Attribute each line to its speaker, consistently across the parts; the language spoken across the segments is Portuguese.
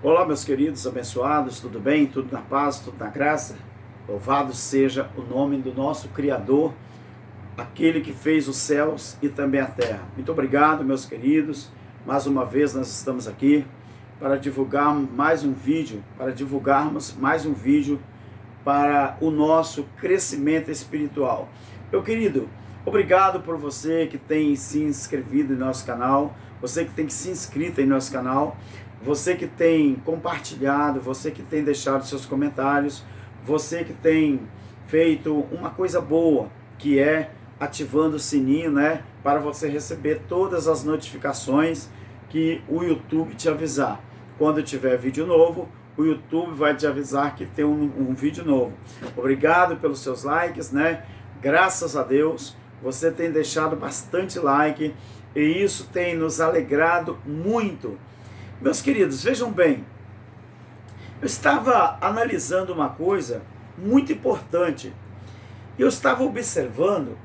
Speaker 1: Olá, meus queridos abençoados, tudo bem? Tudo na paz, tudo na graça? Louvado seja o nome do nosso Criador, aquele que fez os céus e também a terra. Muito obrigado, meus queridos. Mais uma vez nós estamos aqui para divulgarmos mais um vídeo, para o nosso crescimento espiritual. Meu querido, obrigado por você que tem se inscrevido em nosso canal, você que tem se inscrito em nosso canal, você que tem compartilhado, você que tem deixado seus comentários, você que tem feito uma coisa boa, que é ativando o sininho, né, para você receber todas as notificações que o YouTube te avisar. Quando tiver vídeo novo, o YouTube vai te avisar que tem um vídeo novo. Obrigado pelos seus likes, né? Graças a Deus, você tem deixado bastante like e isso tem nos alegrado muito. Meus queridos, vejam bem, eu estava analisando uma coisa muito importante. Eu estava observando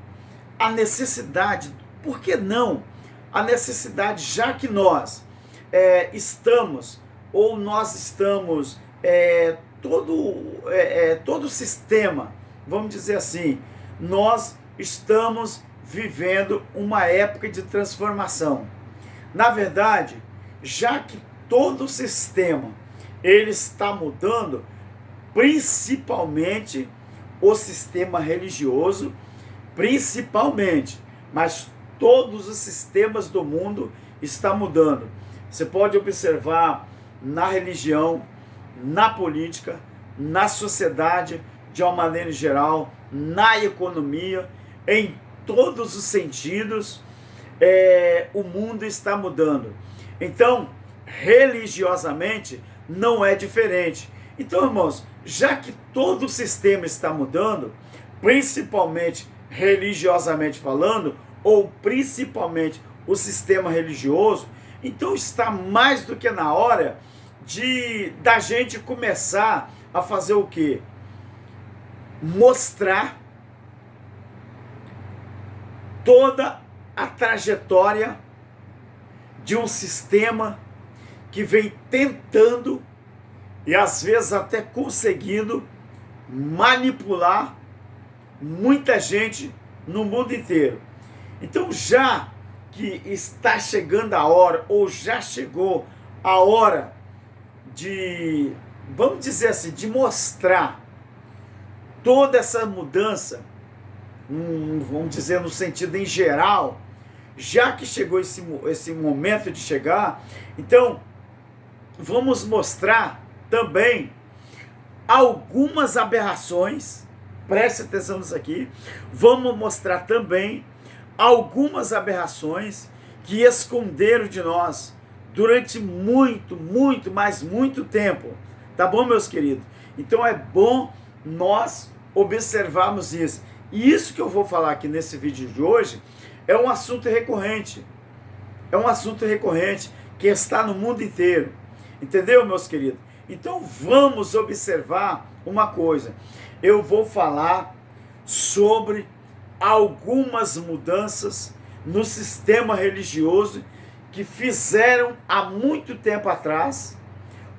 Speaker 1: a necessidade, por que não? A necessidade, já que nós estamos todo o sistema, vamos dizer assim, nós estamos vivendo uma época de transformação. Na verdade, já que todo o sistema ele está mudando, principalmente o sistema religioso, mas todos os sistemas do mundo estão mudando. Você pode observar na religião, na política, na sociedade, de uma maneira geral, na economia, em todos os sentidos, o mundo está mudando. Então, religiosamente, não é diferente. Então, irmãos, já que todo o sistema está mudando, principalmente religiosamente falando, ou principalmente o sistema religioso, então está mais do que na hora da gente começar a fazer o quê? Mostrar toda a trajetória de um sistema que vem tentando e às vezes até conseguindo manipular muita gente no mundo inteiro. Então, já que está chegando a hora, ou já chegou a hora de, vamos dizer assim, de mostrar toda essa mudança, vamos dizer no sentido em geral, já que chegou esse momento de chegar, então vamos mostrar também algumas aberrações. Preste atenção nisso aqui. Vamos mostrar também algumas aberrações que esconderam de nós durante muito tempo. Tá bom, meus queridos? Então é bom nós observarmos isso. E isso que eu vou falar aqui nesse vídeo de hoje é um assunto recorrente. É um assunto recorrente que está no mundo inteiro. Entendeu, meus queridos? Então vamos observar uma coisa. Eu vou falar sobre algumas mudanças no sistema religioso que fizeram há muito tempo atrás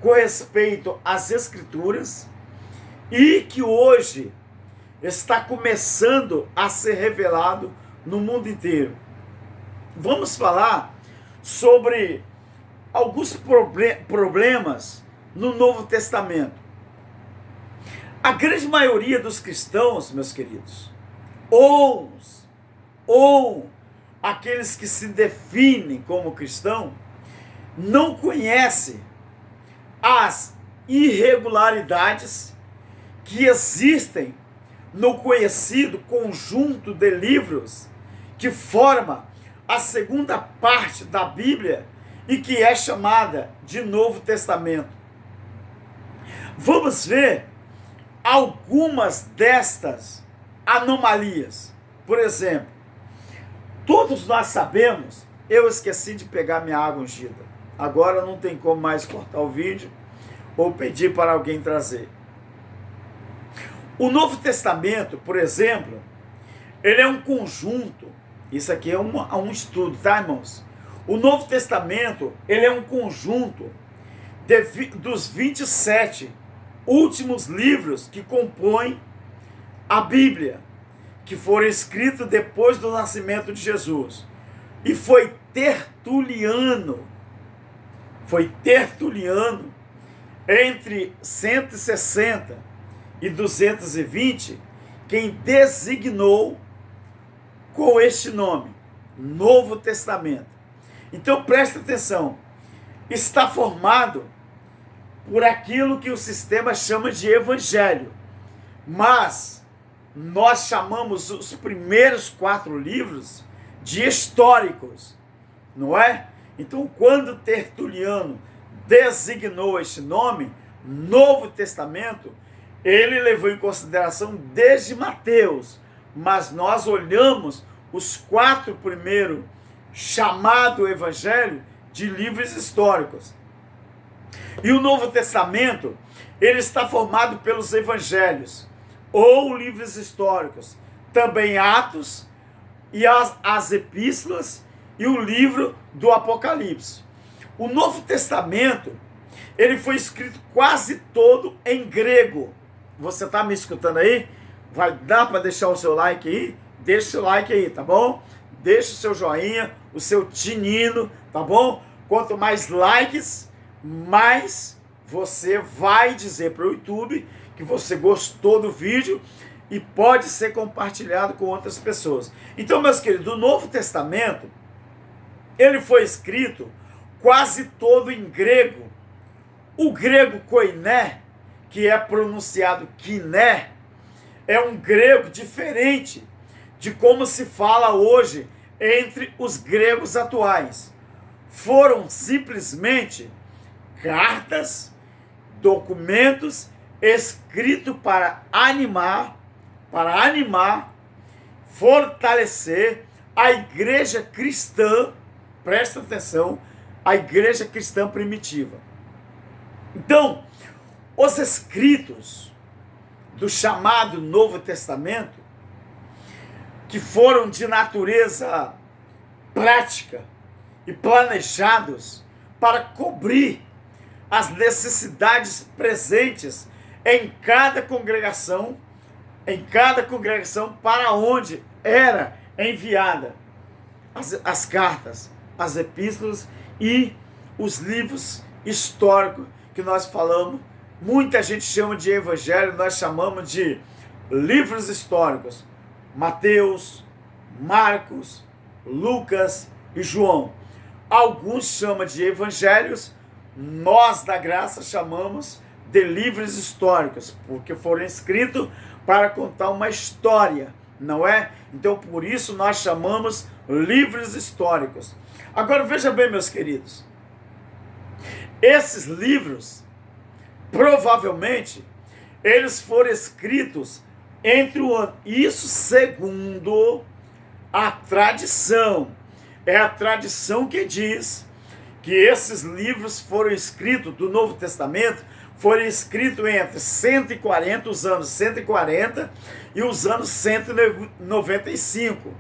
Speaker 1: com respeito às escrituras e que hoje está começando a ser revelado no mundo inteiro. Vamos falar sobre alguns problemas no Novo Testamento. A grande maioria dos cristãos, meus queridos, ou aqueles que se definem como cristão, não conhece as irregularidades que existem no conhecido conjunto de livros que forma a segunda parte da Bíblia e que é chamada de Novo Testamento. Vamos ver algumas destas anomalias. Por exemplo, todos nós sabemos, eu esqueci de pegar minha água ungida. Agora não tem como mais cortar o vídeo ou pedir para alguém trazer. O Novo Testamento, por exemplo, ele é um conjunto. Isso aqui é um estudo, tá, irmãos? O Novo Testamento, ele é um conjunto dos 27 últimos livros que compõem a Bíblia, que foram escritos depois do nascimento de Jesus. E foi Tertuliano, entre 160 e 220, quem designou com este nome, Novo Testamento. Então presta atenção, está formado por aquilo que o sistema chama de evangelho, mas nós chamamos os primeiros 4 livros de históricos, não é? Então, quando Tertuliano designou este nome, Novo Testamento, ele levou em consideração desde Mateus, mas nós olhamos os 4 primeiros, chamado Evangelho, de livros históricos. E o Novo Testamento, ele está formado pelos Evangelhos, ou livros históricos, também Atos, e as epístolas, e o livro do Apocalipse. O Novo Testamento, ele foi escrito quase todo em grego. Você está me escutando aí? Vai dar para deixar o seu like aí? Deixa o seu like aí, tá bom? Deixa o seu joinha, o seu tinino, tá bom? Quanto mais likes, mais você vai dizer para o YouTube que você gostou do vídeo e pode ser compartilhado com outras pessoas. Então, meus queridos, o Novo Testamento, ele foi escrito quase todo em grego. O grego koiné, que é pronunciado kiné, é um grego diferente de como se fala hoje entre os gregos atuais. Foram simplesmente cartas, documentos escritos para animar, fortalecer a igreja cristã, presta atenção, a igreja cristã primitiva. Então, os escritos do chamado Novo Testamento, que foram de natureza prática e planejados para cobrir as necessidades presentes em cada congregação para onde era enviada as cartas, as epístolas e os livros históricos que nós falamos. Muita gente chama de evangelho, nós chamamos de livros históricos. Mateus, Marcos, Lucas e João. Alguns chamam de evangelhos, nós da graça chamamos de livros históricos, porque foram escritos para contar uma história, não é? Então por isso nós chamamos livros históricos. Agora veja bem, meus queridos, esses livros, provavelmente, eles foram escritos entre o ano, isso segundo a tradição. É a tradição que diz que esses livros foram escritos, do Novo Testamento, foram escritos entre 140, os anos 140 e os anos 195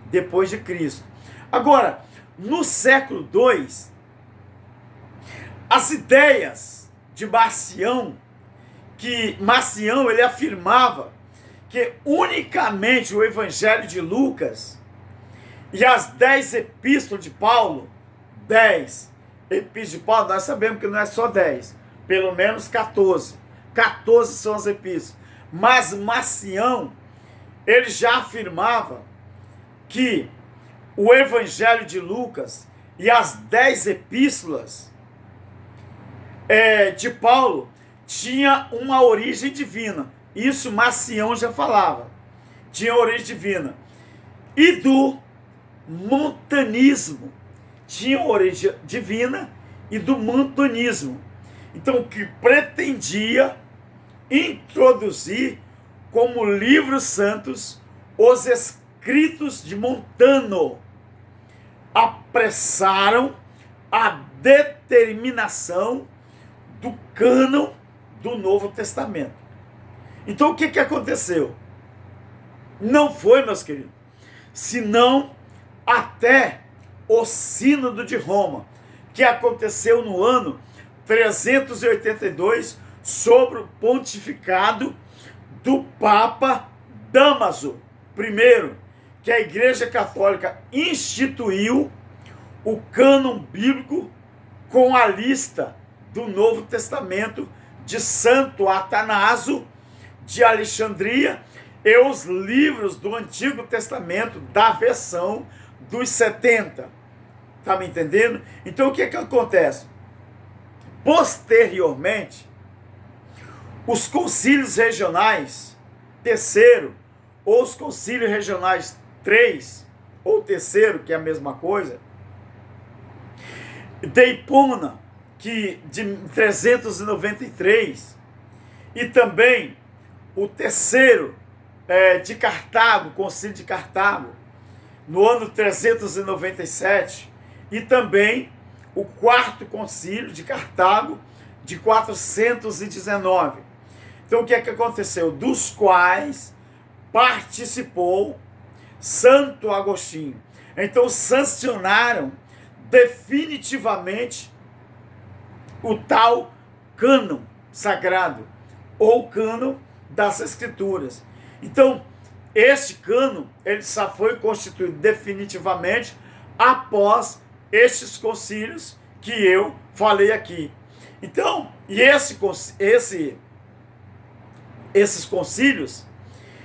Speaker 1: depois de Cristo. Agora, no século II, as ideias de Marcião, que Marcião ele afirmava que unicamente o Evangelho de Lucas e as 10 epístolas de Paulo, 10 epístolas de Paulo, nós sabemos que não é só 10, pelo menos 14. 14 são as epístolas. Mas Marcião, ele já afirmava que o Evangelho de Lucas e as 10 epístolas de Paulo tinha uma origem divina. Isso Marcião já falava. Tinha origem divina. E do montanismo. Tinha origem divina e do montanismo. Então, que pretendia introduzir como livros santos os escritos de Montano. Apressaram a determinação do cânon do Novo Testamento. Então o que aconteceu? Não foi, meus queridos, senão até o Sínodo de Roma, que aconteceu no ano 382, sobre o pontificado do Papa Dámaso I, que a Igreja Católica instituiu o cânon bíblico com a lista do Novo Testamento de Santo Atanásio de Alexandria e os livros do Antigo Testamento da versão dos 70. Tá me entendendo? Então o que acontece? Posteriormente, os concílios regionais terceiro, ou os concílios regionais 3, ou terceiro, que é a mesma coisa, de Hipona, que de 393, e também o terceiro de Cartago, concílio de Cartago, no ano 397, e também o quarto concílio de Cartago, de 419. Então o que é que aconteceu? Dos quais participou Santo Agostinho. Então sancionaram definitivamente o tal cânon sagrado, ou cânon das Escrituras. Então, este cânon, ele só foi constituído definitivamente após estes concílios que eu falei aqui. Então, e esses concílios,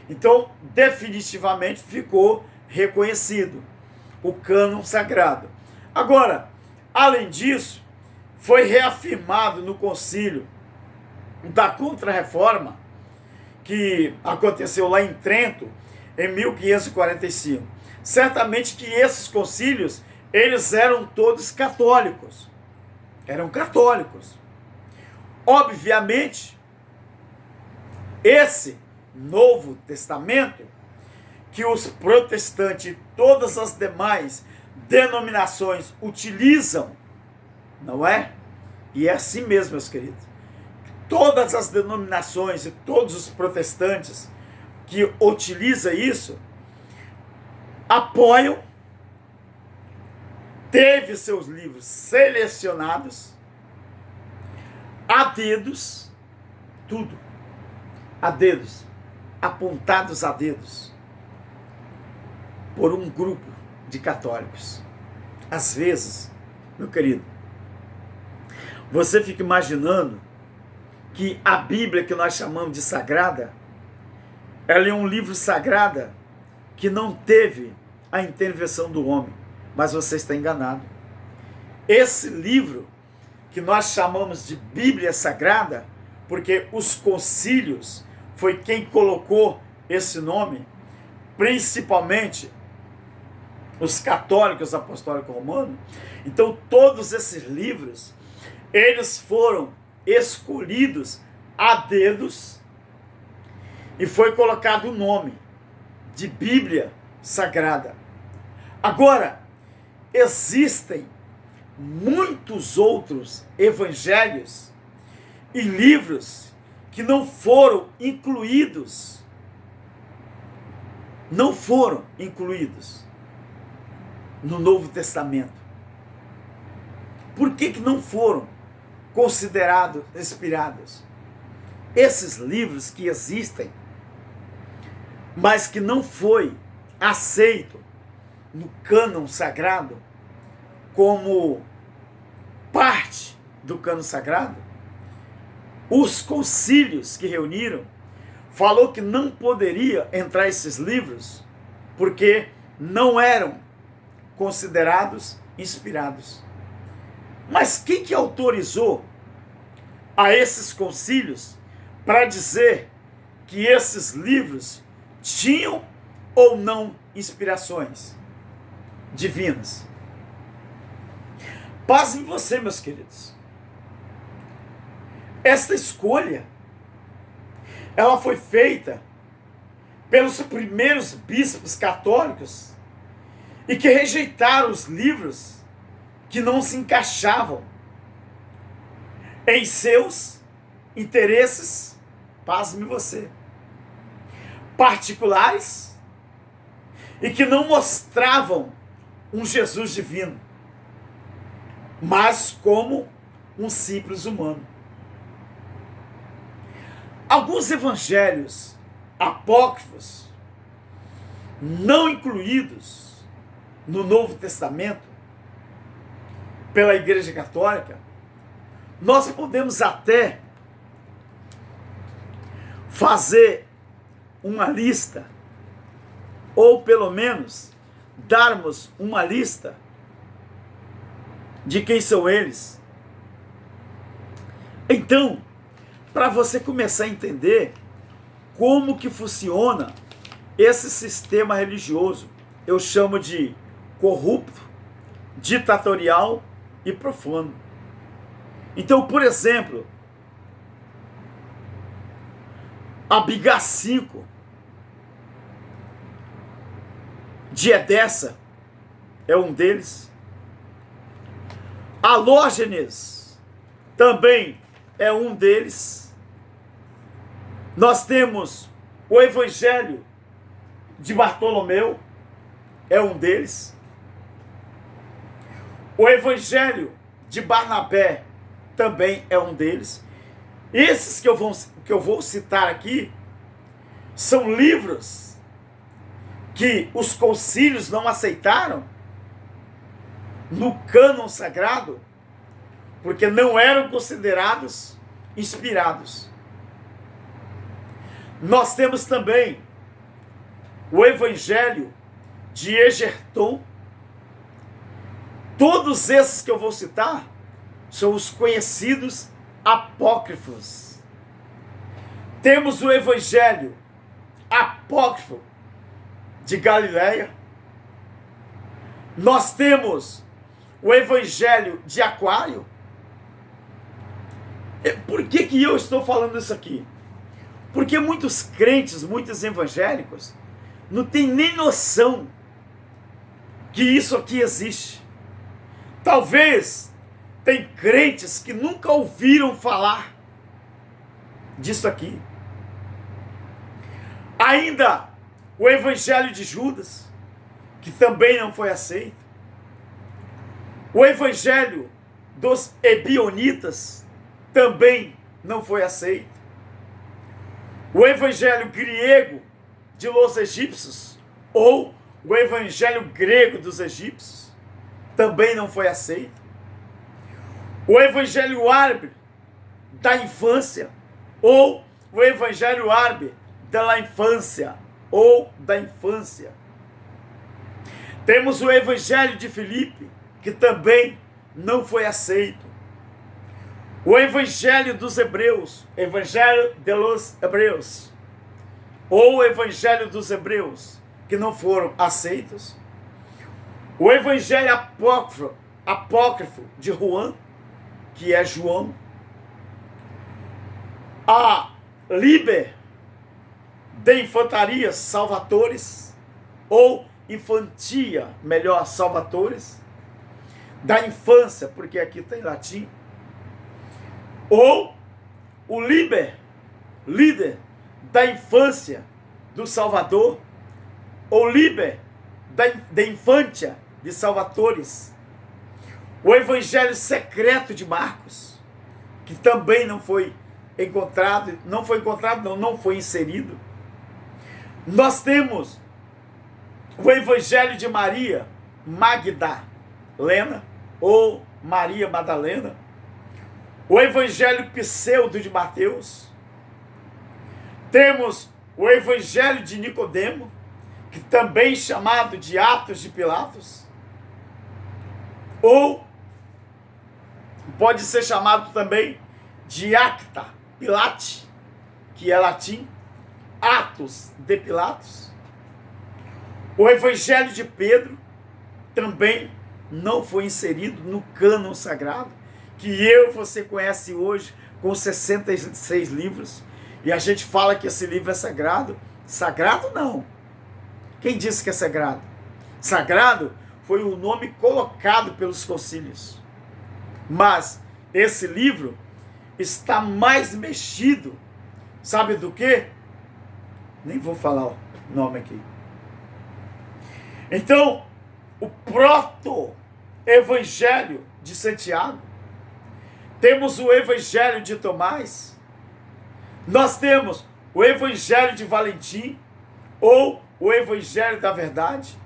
Speaker 1: então, definitivamente ficou reconhecido o cânon sagrado. Agora, além disso, foi reafirmado no concílio da Contra-Reforma, que aconteceu lá em Trento, em 1545. Certamente que esses concílios, eles eram todos católicos. Eram católicos. Obviamente, esse Novo Testamento, que os protestantes e todas as demais denominações utilizam, não é? E é assim mesmo, meus queridos. Todas as denominações e todos os protestantes que utilizam isso, apoiam, teve seus livros selecionados, a dedos, tudo, a dedos, apontados a dedos, por um grupo de católicos. Às vezes, meu querido, você fica imaginando que a Bíblia, que nós chamamos de sagrada, ela é um livro sagrado que não teve a intervenção do homem, mas você está enganado. Esse livro, que nós chamamos de Bíblia Sagrada, porque os concílios foi quem colocou esse nome, principalmente os católicos apostólicos romanos. Então todos esses livros, eles foram escolhidos a dedos e foi colocado o nome de Bíblia Sagrada. Agora, existem muitos outros evangelhos e livros que não foram incluídos. Não foram incluídos no Novo Testamento. Por que não foram considerados inspirados? Esses livros que existem, mas que não foi aceito no cânon sagrado como parte do cânon sagrado, os concílios que reuniram falou que não poderia entrar esses livros porque não eram considerados inspirados. Mas quem que autorizou a esses concílios para dizer que esses livros tinham ou não inspirações divinas? Paz em você, meus queridos. Esta escolha, ela foi feita pelos primeiros bispos católicos e que rejeitaram os livros que não se encaixavam em seus interesses, pasme você, particulares, e que não mostravam um Jesus divino, mas como um simples humano. Alguns evangelhos apócrifos, não incluídos no Novo Testamento pela Igreja Católica, nós podemos até fazer uma lista, ou pelo menos darmos uma lista de quem são eles. Então, para você começar a entender como que funciona esse sistema religioso, eu chamo de corrupto, ditatorial e profano. Então, por exemplo, Abigá 5 de Edessa é um deles. Halógenes também é um deles. Nós temos o Evangelho de Bartolomeu, é um deles. O Evangelho de Barnabé também é um deles. Esses que eu vou citar aqui são livros que os concílios não aceitaram no cânon sagrado, porque não eram considerados inspirados. Nós temos também o Evangelho de Egerton. Todos esses que eu vou citar são os conhecidos apócrifos. Temos o Evangelho apócrifo de Galileia. Nós temos o Evangelho de Aquário. Por que eu estou falando isso aqui? Porque muitos crentes, muitos evangélicos, não têm nem noção que isso aqui existe. Talvez tem crentes que nunca ouviram falar disso aqui. Ainda o Evangelho de Judas, que também não foi aceito. O Evangelho dos Ebionitas também não foi aceito. O Evangelho grego de los egípcios, ou o Evangelho grego dos egípcios, também não foi aceito. O Evangelho árabe da infância, ou o Evangelho árabe da infância, ou da infância. Temos o Evangelho de Filipe, que também não foi aceito. O Evangelho dos Hebreus, Evangelho de los Hebreus, ou o Evangelho dos Hebreus, que não foram aceitos. O Evangelho apócrifo de Juan, que é João. A Liber de Infantarias Salvatores, ou Infantia, melhor, Salvatores, da infância, porque aqui está em latim. Ou o líder da infância do Salvador, ou líder da infância de Salvatores. O Evangelho secreto de Marcos, que também não foi inserido. Nós temos o Evangelho de Maria Magdalena, ou Maria Madalena. O Evangelho pseudo de Mateus. Temos o Evangelho de Nicodemo, que também é chamado de Atos de Pilatos. Ou pode ser chamado também de Acta Pilati, que é latim, Atos de Pilatos. O Evangelho de Pedro também não foi inserido no cânon sagrado, que você conhece hoje com 66 livros, e a gente fala que esse livro é sagrado. Sagrado não. Quem disse que é sagrado? Sagrado foi o nome colocado pelos concílios. Mas esse livro está mais mexido, sabe do quê? Nem vou falar o nome aqui. Então, o proto-evangelho de Santiago temos o Evangelho de Tomás, nós temos o Evangelho de Valentim, ou o Evangelho da Verdade.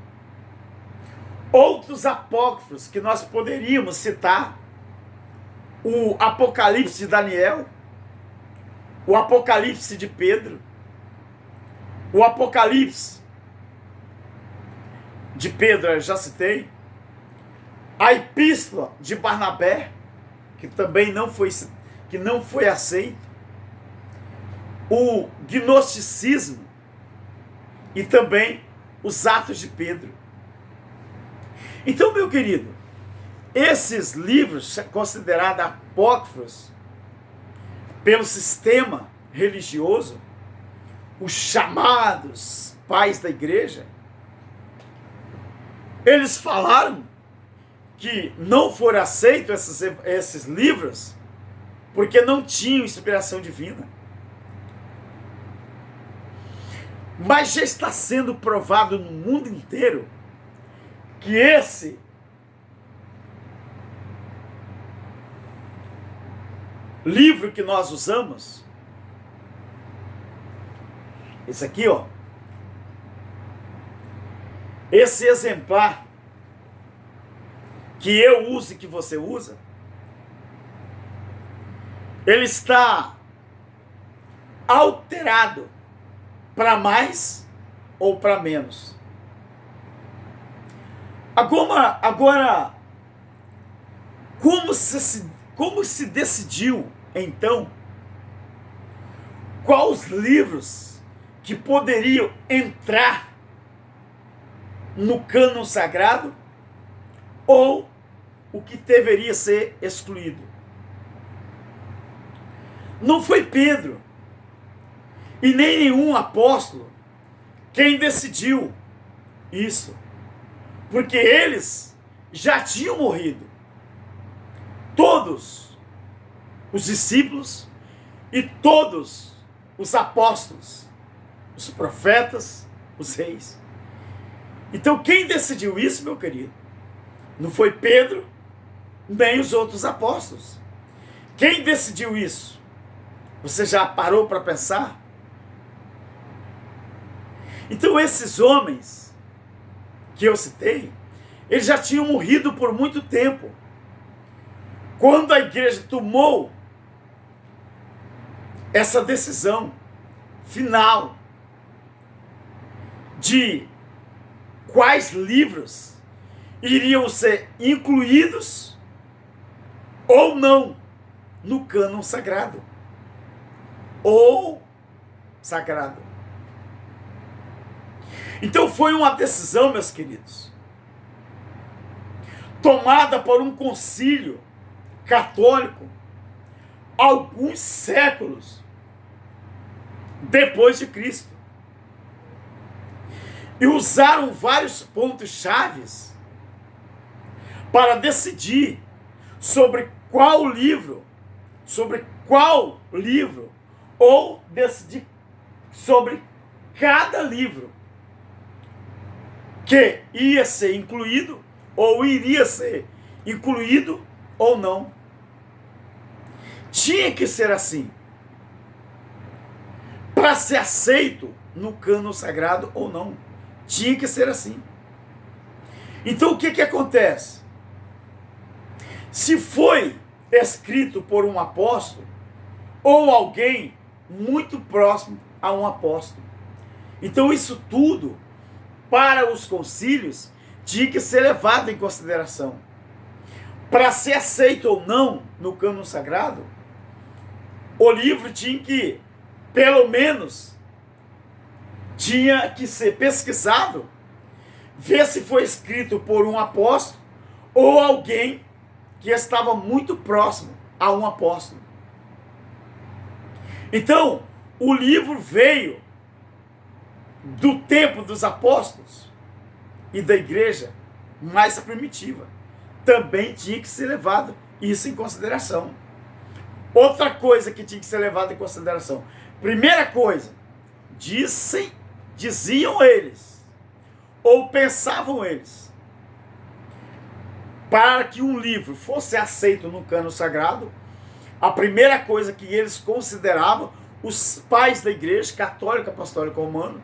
Speaker 1: Outros apócrifos que nós poderíamos citar, o Apocalipse de Daniel, o Apocalipse de Pedro, o Apocalipse de Pedro, eu já citei, a Epístola de Barnabé, que também não foi aceito, o Gnosticismo e também os Atos de Pedro. Então, meu querido, esses livros considerados apócrifos pelo sistema religioso, os chamados pais da igreja, eles falaram que não foram aceitos esses livros porque não tinham inspiração divina. Mas já está sendo provado no mundo inteiro que esse livro que nós usamos, esse aqui, ó, esse exemplar que eu uso e que você usa, ele está alterado para mais ou para menos. Agora, como se decidiu, então, quais os livros que poderiam entrar no cânon sagrado ou o que deveria ser excluído? Não foi Pedro e nem nenhum apóstolo quem decidiu isso, porque eles já tinham morrido. Todos os discípulos e todos os apóstolos, os profetas, os reis. Então quem decidiu isso, meu querido, não foi Pedro nem os outros apóstolos. Quem decidiu isso? Você já parou para pensar? Então esses homens que eu citei, eles já tinham morrido por muito tempo. Quando a igreja tomou essa decisão final de quais livros iriam ser incluídos ou não no cânon sagrado, ou sagrado. Então foi uma decisão, meus queridos, tomada por um concílio católico alguns séculos depois de Cristo. E usaram vários pontos chaves para decidir sobre qual livro, ou decidir sobre cada livro que ia ser incluído, ou iria ser incluído ou não. Tinha que ser assim, para ser aceito no cânon sagrado ou não. Tinha que ser assim. Então o que acontece? Se foi escrito por um apóstolo, ou alguém muito próximo a um apóstolo, então isso tudo, para os concílios, tinha que ser levado em consideração. Para ser aceito ou não no cânon sagrado, o livro tinha que, pelo menos, tinha que ser pesquisado, ver se foi escrito por um apóstolo ou alguém que estava muito próximo a um apóstolo. Então, o livro veio do tempo dos apóstolos e da igreja mais primitiva. Também tinha que ser levado isso em consideração. Outra coisa que tinha que ser levada em consideração. Primeira coisa, diziam eles, ou pensavam eles, para que um livro fosse aceito no cânon sagrado, A primeira coisa que eles consideravam, os pais da igreja católica, apostólica romana,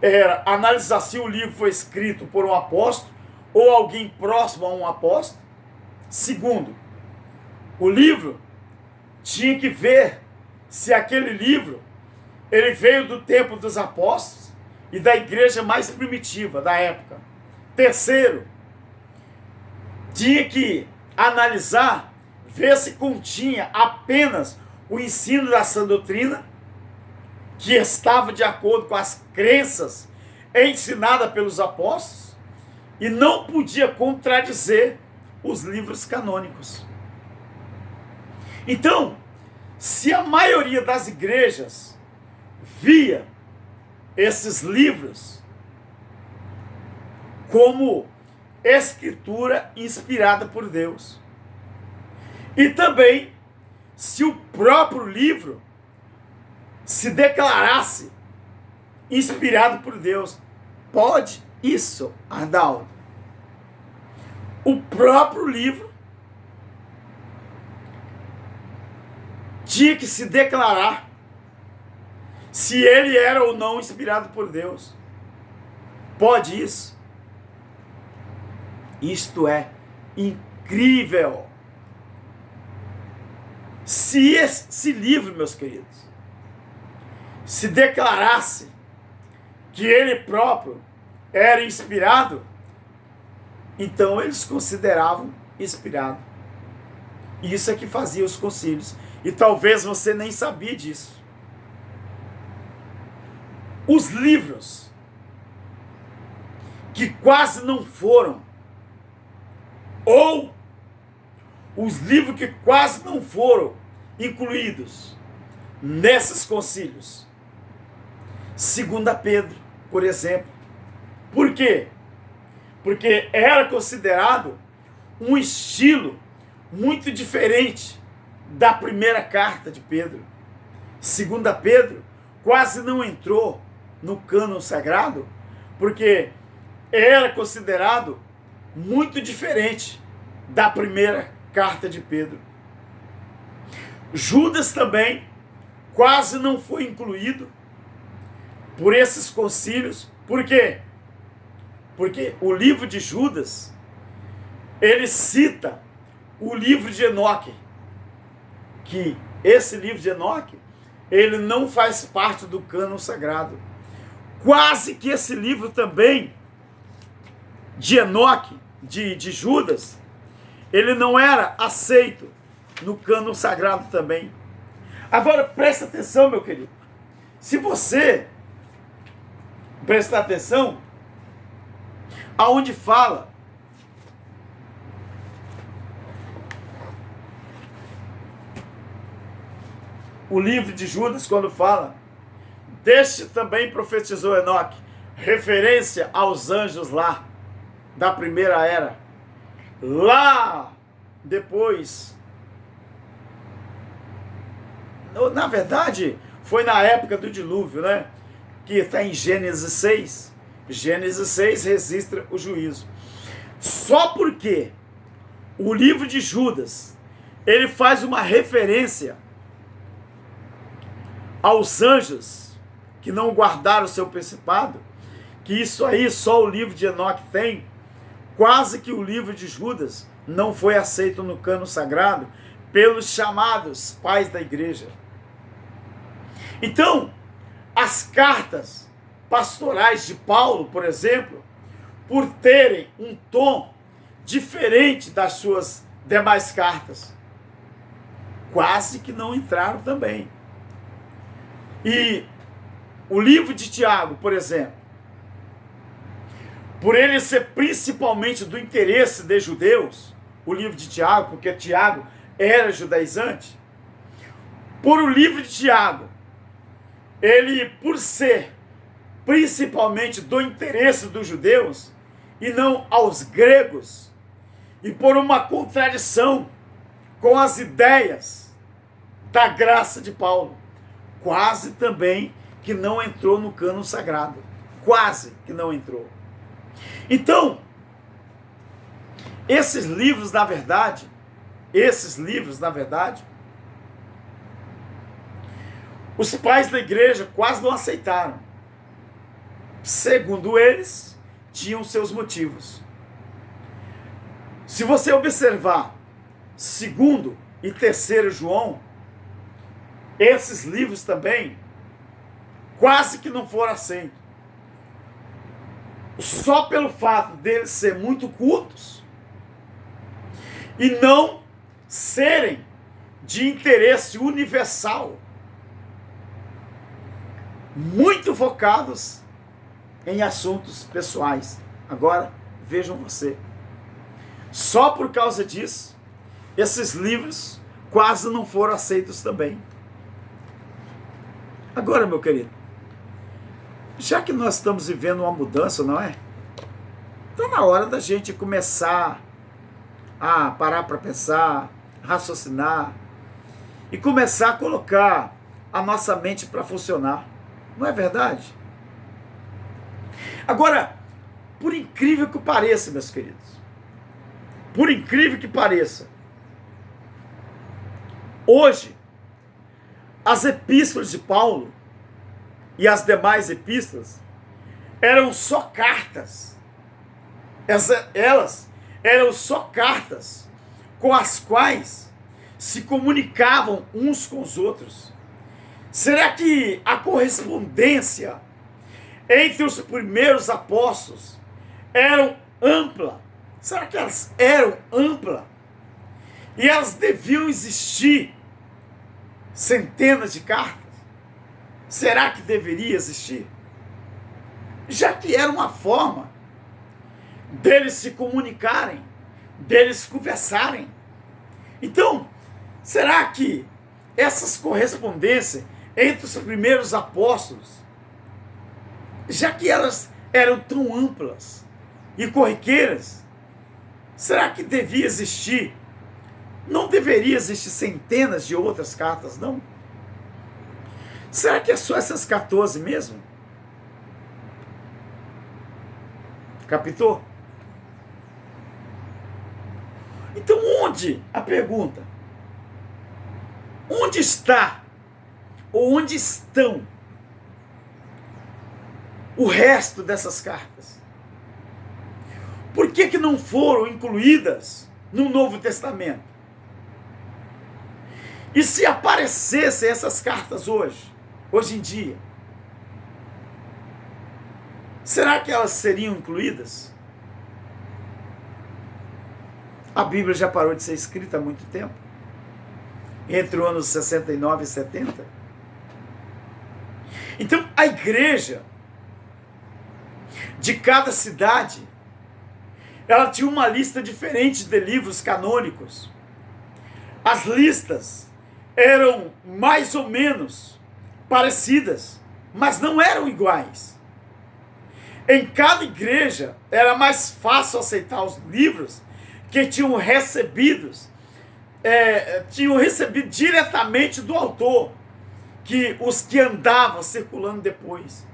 Speaker 1: era analisar se o livro foi escrito por um apóstolo ou alguém próximo a um apóstolo. Segundo, o livro tinha que ver se aquele livro ele veio do tempo dos apóstolos e da igreja mais primitiva da época. Terceiro, tinha que analisar, ver se continha apenas o ensino da sã doutrina, que estava de acordo com as crenças ensinadas pelos apóstolos, e não podia contradizer os livros canônicos. Então, se a maioria das igrejas via esses livros como escritura inspirada por Deus, e também se o próprio livro se declarasse inspirado por Deus, pode isso, Arnaldo? O próprio livro tinha que se declarar se ele era ou não inspirado por Deus. Pode isso? Isto é incrível. Se esse livro, meus queridos, se declarasse que ele próprio era inspirado, então eles consideravam inspirado. Isso é que fazia os concílios. E talvez você nem sabia disso. Os livros que quase não foram, ou os livros que quase não foram incluídos nesses concílios, 2 Pedro, por exemplo. Por quê? Porque era considerado um estilo muito diferente da primeira carta de Pedro. 2 Pedro quase não entrou no cânon sagrado, porque era considerado muito diferente da primeira carta de Pedro. Judas também quase não foi incluído por esses concílios. Por quê? Porque o livro de Judas, ele cita o livro de Enoque, que esse livro de Enoque, ele não faz parte do cânon sagrado. Quase que esse livro também, de Enoque, de Judas, ele não era aceito no cânon sagrado também. Agora, presta atenção, meu querido. Se você prestar atenção, aonde fala o livro de Judas, quando fala, deste também profetizou Enoque, referência aos anjos lá, da primeira era. Lá, depois, na verdade, foi na época do dilúvio, né? Que está em Gênesis 6. Gênesis 6 registra o juízo. Só porque o livro de Judas, ele faz uma referência aos anjos que não guardaram o seu principado, que isso aí só o livro de Enoque tem, quase que o livro de Judas não foi aceito no cânon sagrado pelos chamados pais da igreja. Então, as cartas pastorais de Paulo, por exemplo, por terem um tom diferente das suas demais cartas, quase que não entraram também. E o livro de Tiago, por exemplo, por ele ser principalmente do interesse de judeus, o livro de Tiago, porque Tiago era judaizante, por o livro de Tiago, ele, por ser principalmente do interesse dos judeus e não aos gregos, e por uma contradição com as ideias da graça de Paulo, quase também que não entrou no cânon sagrado. Quase que não entrou. Então, esses livros, na verdade, Os pais da igreja quase não aceitaram. Segundo eles, tinham seus motivos. Se você observar segundo e terceiro João, esses livros também quase que não foram aceitos. Só pelo fato deles serem muito curtos e não serem de interesse universal, muito focados em assuntos pessoais. Agora, vejam você. Só por causa disso, esses livros quase não foram aceitos também. Agora, meu querido, já que nós estamos vivendo uma mudança, não é? Está na hora da gente começar a parar para pensar, raciocinar e começar a colocar a nossa mente para funcionar. Não é verdade? Agora, por incrível que pareça, meus queridos, por incrível que pareça, hoje, as epístolas de Paulo e as demais epístolas eram só cartas. Elas eram só cartas com as quais se comunicavam uns com os outros. Será que a correspondência entre os primeiros apóstolos eram ampla? Será que elas eram ampla? E elas deviam existir centenas de cartas? Será que deveria existir? Já que era uma forma deles se comunicarem, deles conversarem. Então, será que essas correspondências entre os primeiros apóstolos, já que elas eram tão amplas e corriqueiras, será que devia existir? Não deveria existir centenas de outras cartas, não? Será que é só essas 14 mesmo? Captou? Então onde, a pergunta, onde está, ou onde estão o resto dessas cartas? Por que não foram incluídas no Novo Testamento? E se aparecessem essas cartas hoje em dia, será que elas seriam incluídas? A Bíblia já parou de ser escrita há muito tempo, entre os anos 69 e 70. Então, a igreja de cada cidade, ela tinha uma lista diferente de livros canônicos. As listas eram mais ou menos parecidas, mas não eram iguais. Em cada igreja era mais fácil aceitar os livros que tinham recebido diretamente do autor, que os que andavam circulando depois.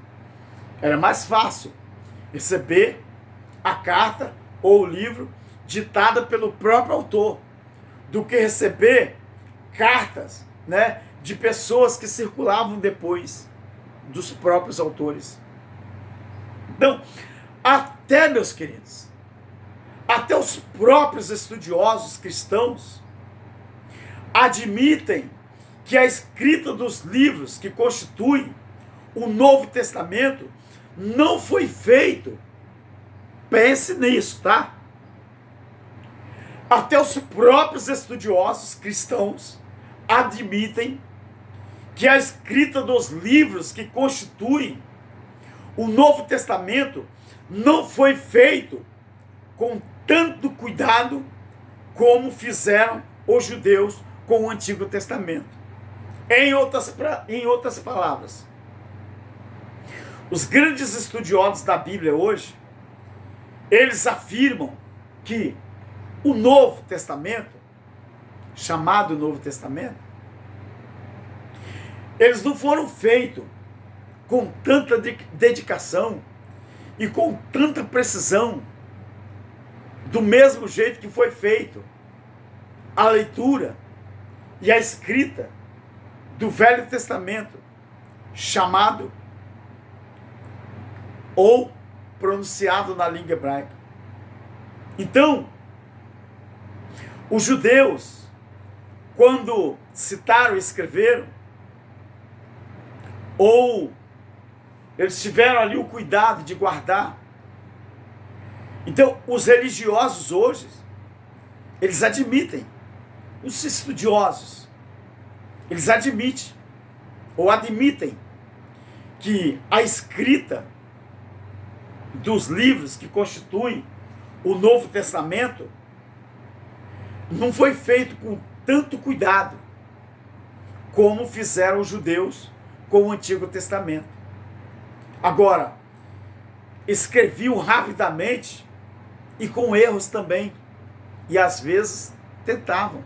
Speaker 1: Era mais fácil receber a carta ou o livro ditada pelo próprio autor do que receber cartas, né, de pessoas que circulavam depois dos próprios autores. Então, até, meus queridos, até os próprios estudiosos cristãos admitem que a escrita dos livros que constituem o Novo Testamento não foi feito. Pense nisso, tá? Até os próprios estudiosos cristãos admitem que a escrita dos livros que constituem o Novo Testamento não foi feito com tanto cuidado como fizeram os judeus com o Antigo Testamento. Em outras palavras, os grandes estudiosos da Bíblia hoje, eles afirmam que o Novo Testamento, chamado Novo Testamento, eles não foram feitos com tanta dedicação e com tanta precisão, do mesmo jeito que foi feito a leitura e a escrita do Velho Testamento chamado ou pronunciado na língua hebraica. Então, os judeus, quando citaram e escreveram, ou eles tiveram ali o cuidado de guardar. Então, os religiosos hoje, eles admitem, os estudiosos, eles admitem que a escrita dos livros que constituem o Novo Testamento não foi feito com tanto cuidado como fizeram os judeus com o Antigo Testamento. Agora, escreviam rapidamente e com erros também, e às vezes tentavam.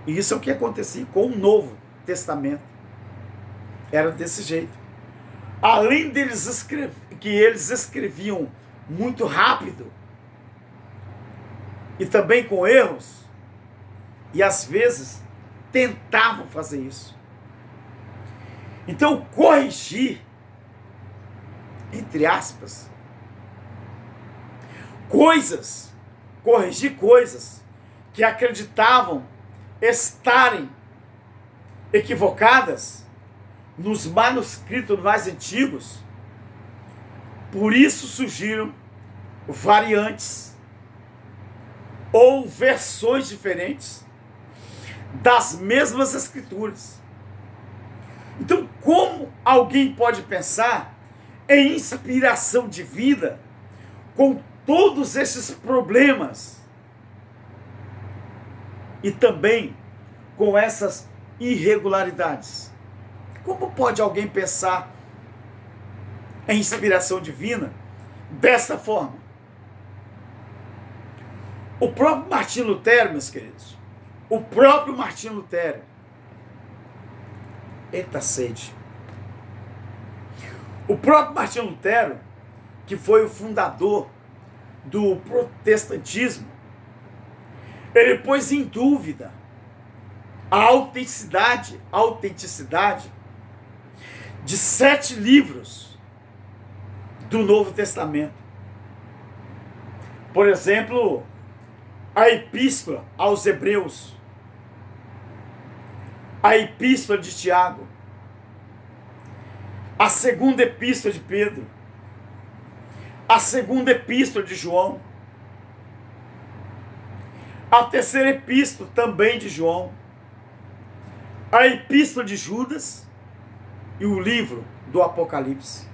Speaker 1: E isso é o que acontecia com o Novo Testamento. Era desse jeito. Além deles que eles escreviam muito rápido e também com erros, e às vezes tentavam fazer isso. Então, corrigir, entre aspas, corrigir coisas que acreditavam estarem equivocadas nos manuscritos mais antigos. Por isso surgiram variantes ou versões diferentes das mesmas escrituras. Então, como alguém pode pensar em inspiração divina com todos esses problemas e também com essas irregularidades? Como pode alguém pensar em inspiração divina dessa forma? O próprio Martinho Lutero, meus queridos, o próprio Martinho Lutero, eita sede, o próprio Martinho Lutero, que foi o fundador do protestantismo, ele pôs em dúvida a autenticidade de 7 livros do Novo Testamento. Por exemplo, a Epístola aos Hebreus, a Epístola de Tiago, a segunda Epístola de Pedro, a segunda Epístola de João, a terceira Epístola também de João, a Epístola de Judas e o livro do Apocalipse.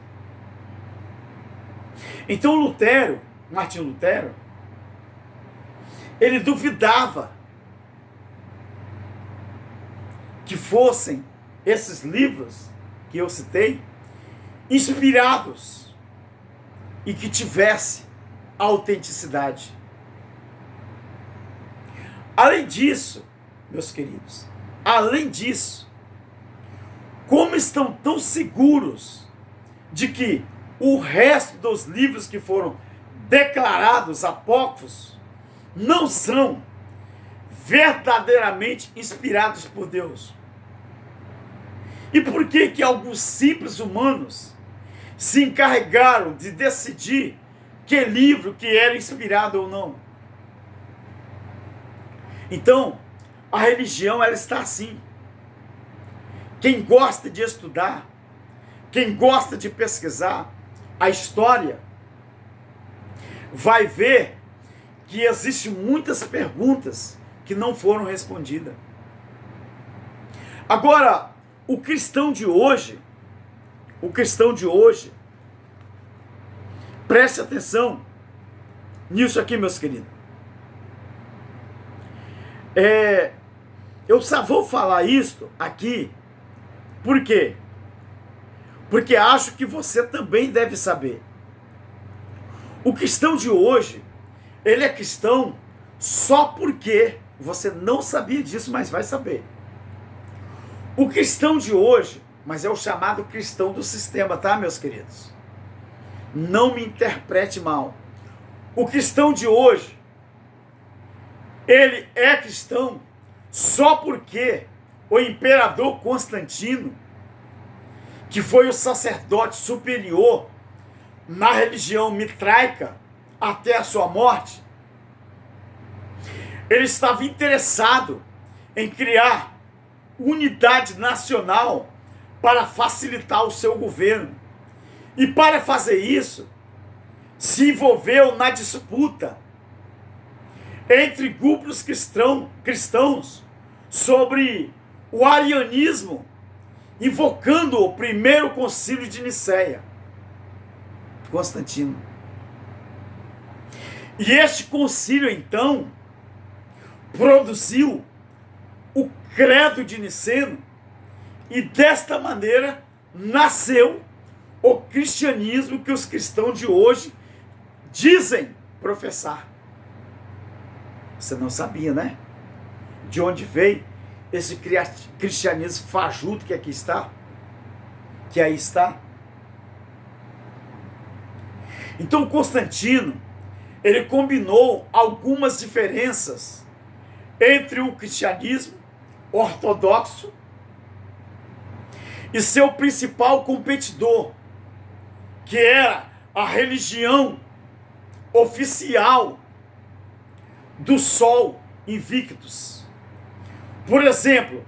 Speaker 1: Então Lutero, Martinho Lutero, ele duvidava que fossem esses livros que eu citei inspirados e que tivesse autenticidade. Além disso, meus queridos, além disso, como estão tão seguros de que o resto dos livros que foram declarados apócrifos não são verdadeiramente inspirados por Deus? E por que alguns simples humanos se encarregaram de decidir que livro que era inspirado ou não? Então, a religião, ela está assim. Quem gosta de estudar, quem gosta de pesquisar a história, vai ver que existem muitas perguntas que não foram respondidas. Agora, o cristão de hoje, preste atenção nisso aqui, meus queridos. Eu só vou falar isso aqui, por quê? Porque acho que você também deve saber. O cristão de hoje, ele é cristão só porque você não sabia disso, mas vai saber. O cristão de hoje, mas é o chamado cristão do sistema, tá, meus queridos? Não me interprete mal. O cristão de hoje, ele é cristão só porque o imperador Constantino que foi o sacerdote superior na religião mitraica até a sua morte, ele estava interessado em criar unidade nacional para facilitar o seu governo. E para fazer isso, se envolveu na disputa entre grupos cristãos sobre o arianismo, invocando o primeiro concílio de Nicéia, Constantino. E este concílio, então, produziu o credo de Niceno, e desta maneira nasceu o cristianismo que os cristãos de hoje dizem professar. Você não sabia, né? De onde veio esse cristianismo fajuto que aqui está? Que aí está? Então Constantino, ele combinou algumas diferenças entre o cristianismo ortodoxo e seu principal competidor, que era a religião oficial do Sol Invictus. Por exemplo,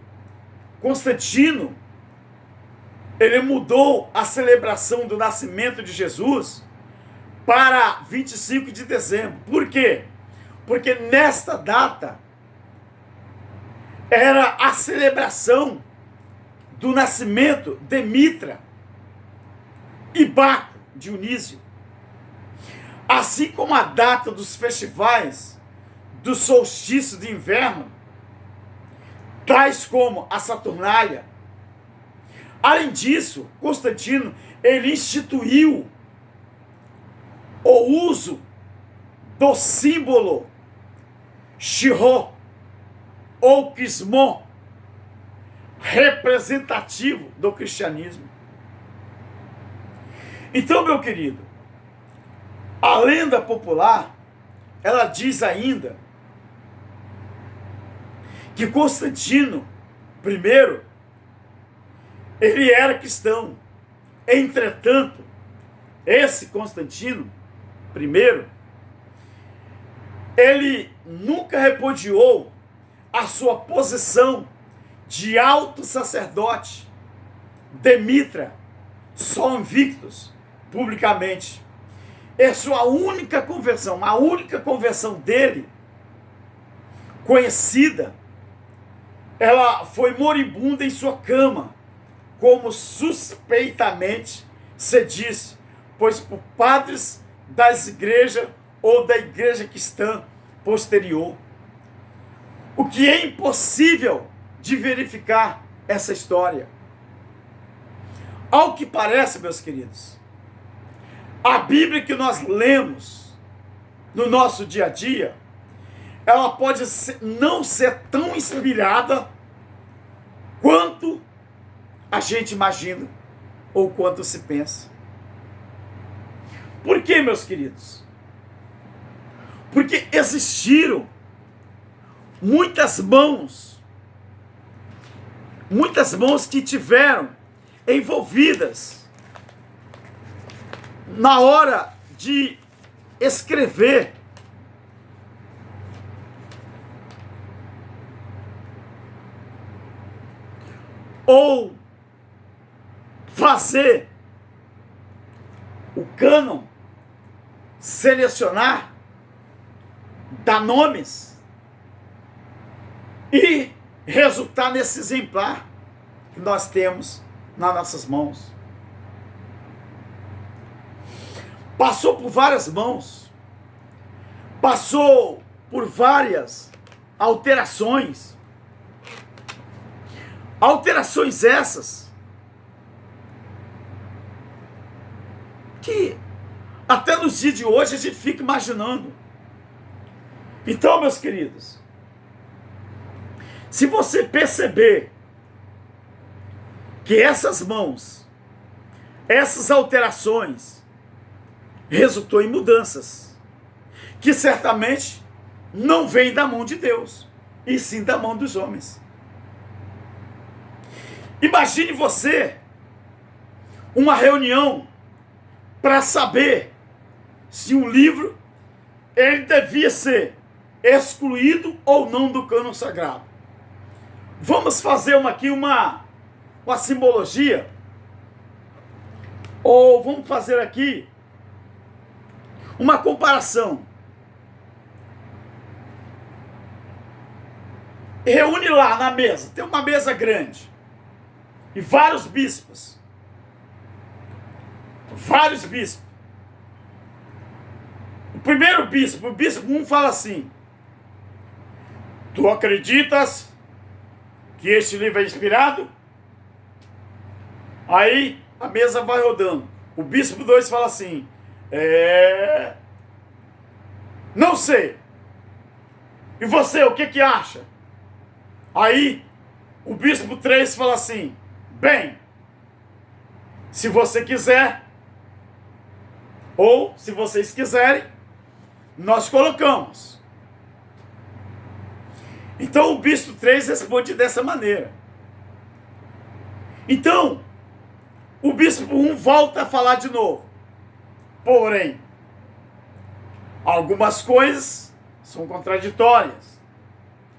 Speaker 1: Constantino, ele mudou a celebração do nascimento de Jesus para 25 de dezembro. Por quê? Porque nesta data era a celebração do nascimento de Mitra e Baco, Dionísio. Assim como a data dos festivais do solstício de inverno, tais como a Saturnália. Além disso, Constantino, ele instituiu o uso do símbolo Shirô ou Crismon, representativo do cristianismo. Então, meu querido, a lenda popular, ela diz ainda que Constantino I, ele era cristão. Entretanto, esse Constantino I, ele nunca repudiou a sua posição de alto sacerdote de Mitra, Sol Invictus, publicamente. É sua única conversão, a única conversão dele, conhecida, ela foi moribunda em sua cama, como suspeitamente se disse, pois por padres das igrejas ou da igreja cristã posterior. O que é impossível de verificar essa história. Ao que parece, meus queridos, a Bíblia que nós lemos no nosso dia a dia, ela pode não ser tão inspirada quanto a gente imagina ou quanto se pensa. Por quê, meus queridos? Porque existiram muitas mãos que tiveram envolvidas na hora de escrever ou fazer o cânon, selecionar, dar nomes e resultar nesse exemplar que nós temos nas nossas mãos. Passou por várias mãos, passou por várias alterações. Alterações essas que até nos dias de hoje a gente fica imaginando. Então, meus queridos, se você perceber que essas mãos, essas alterações, resultou em mudanças, que certamente não vem da mão de Deus, e sim da mão dos homens. Imagine você uma reunião para saber se um livro ele devia ser excluído ou não do cânon sagrado. Vamos fazer uma simbologia, ou vamos fazer aqui uma comparação. Reúne lá na mesa, tem uma mesa grande, e vários bispos. O primeiro bispo, o bispo 1 fala assim: tu acreditas que este livro é inspirado? Aí a mesa vai rodando. O bispo 2 fala assim: não sei. E você, o que acha? Aí o bispo 3 fala assim: bem, se você quiser, ou se vocês quiserem, nós colocamos. Então o bispo 3 responde dessa maneira. Então, o bispo 1 volta a falar de novo. Porém, algumas coisas são contraditórias,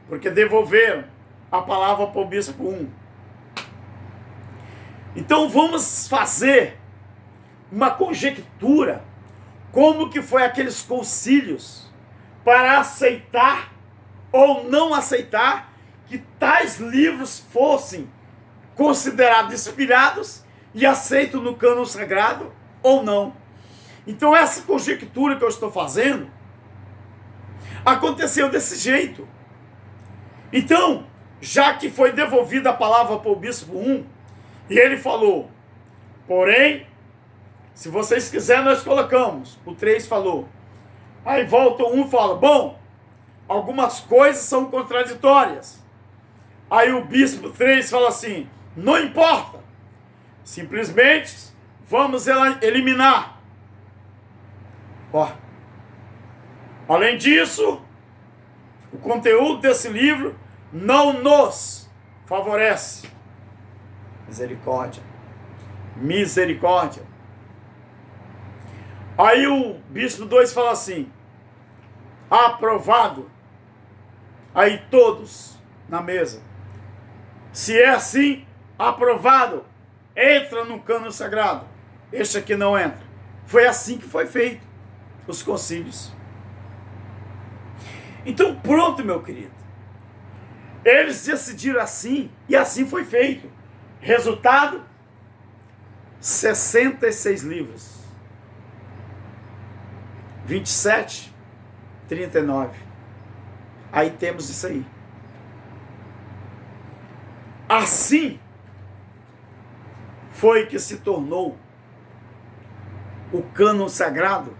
Speaker 1: porque devolveram a palavra para o bispo 1. Então vamos fazer uma conjectura como que foi aqueles concílios para aceitar ou não aceitar que tais livros fossem considerados inspirados e aceitos no cânon sagrado ou não. Então essa conjectura que eu estou fazendo aconteceu desse jeito. Então, já que foi devolvida a palavra para o bispo 1, e ele falou, porém, se vocês quiserem, nós colocamos. O 3 falou. Aí volta o 1 e fala, bom, algumas coisas são contraditórias. Aí o bispo 3 fala assim, não importa, simplesmente vamos eliminar. Ó. Além disso, o conteúdo desse livro não nos favorece. Misericórdia. Misericórdia. Aí o bispo 2 fala assim, aprovado. Aí todos na mesa. Se é assim, aprovado, entra no cânon sagrado. Este aqui não entra. Foi assim que foi feito os concílios. Então pronto, meu querido. Eles decidiram assim, e assim foi feito. Resultado, 66 livros. 27, 39. Aí temos isso aí. Assim foi que se tornou o cânon sagrado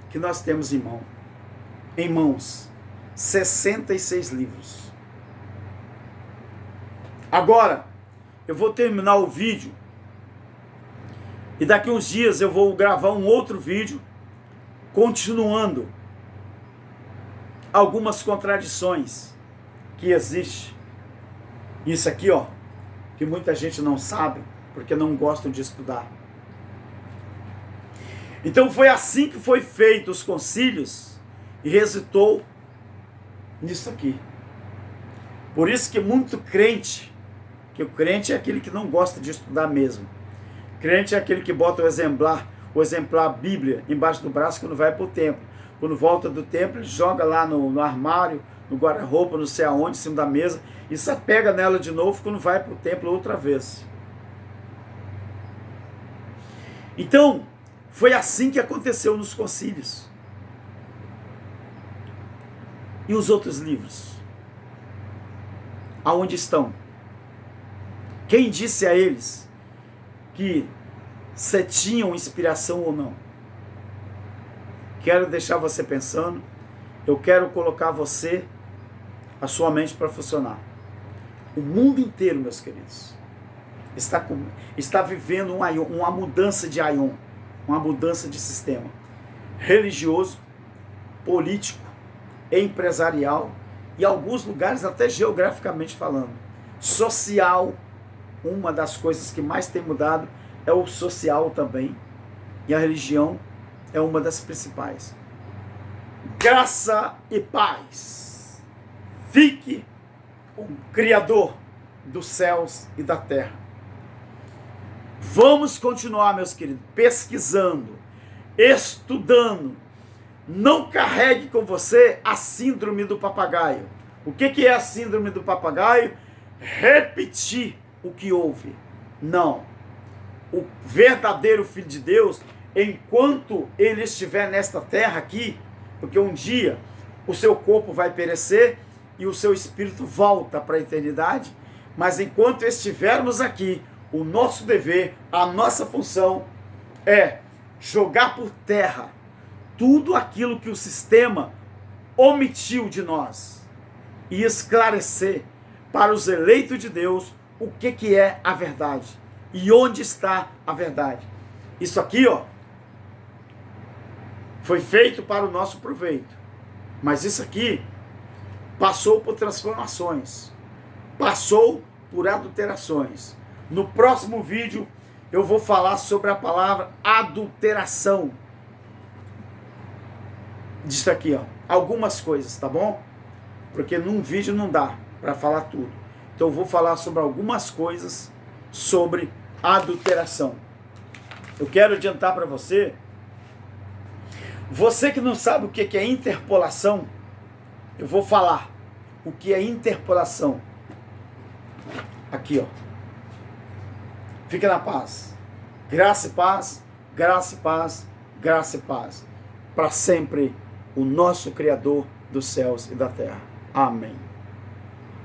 Speaker 1: que nós temos em mãos. 66 livros. Agora, eu vou terminar o vídeo e daqui uns dias eu vou gravar um outro vídeo continuando algumas contradições que existem. Isso aqui, ó, que muita gente não sabe porque não gostam de estudar. Então foi assim que foi feito os concílios e resultou nisso aqui. Por isso que muito crente, que o crente é aquele que não gosta de estudar mesmo. Crente é aquele que bota o exemplar Bíblia embaixo do braço quando vai para o templo. Quando volta do templo, ele joga lá no armário, no guarda-roupa, não sei aonde, em cima da mesa, e se apega nela de novo quando vai para o templo outra vez. Então, foi assim que aconteceu nos concílios. E os outros livros? Aonde estão? Quem disse a eles que se tinham inspiração ou não? Quero deixar você pensando. Eu quero colocar você, a sua mente para funcionar. O mundo inteiro, meus queridos, está vivendo uma mudança de aion, uma mudança de sistema religioso, político, empresarial e em alguns lugares até geograficamente falando. Social, uma das coisas que mais tem mudado é o social também, e a religião é uma das principais. Graça e paz. Fique com o Criador dos céus e da terra. Vamos continuar, meus queridos, pesquisando, estudando. Não carregue com você a síndrome do papagaio. O que é a síndrome do papagaio? Repetir o que houve. Não. O verdadeiro Filho de Deus, enquanto ele estiver nesta terra aqui, porque um dia o seu corpo vai perecer e o seu espírito volta para a eternidade, mas enquanto estivermos aqui, o nosso dever, a nossa função é jogar por terra tudo aquilo que o sistema omitiu de nós e esclarecer para os eleitos de Deus o que é a verdade e onde está a verdade. Isso aqui, foi feito para o nosso proveito, mas isso aqui passou por transformações, passou por adulterações. No próximo vídeo eu vou falar sobre a palavra adulteração. Disso aqui, algumas coisas, tá bom? Porque num vídeo não dá para falar tudo. Então eu vou falar sobre algumas coisas sobre adulteração. Eu quero adiantar para você, você que não sabe o que é interpolação, eu vou falar o que é interpolação. Aqui, Fica na paz. Graça e paz, graça e paz, graça e paz. Para sempre, o nosso Criador dos céus e da terra. Amém.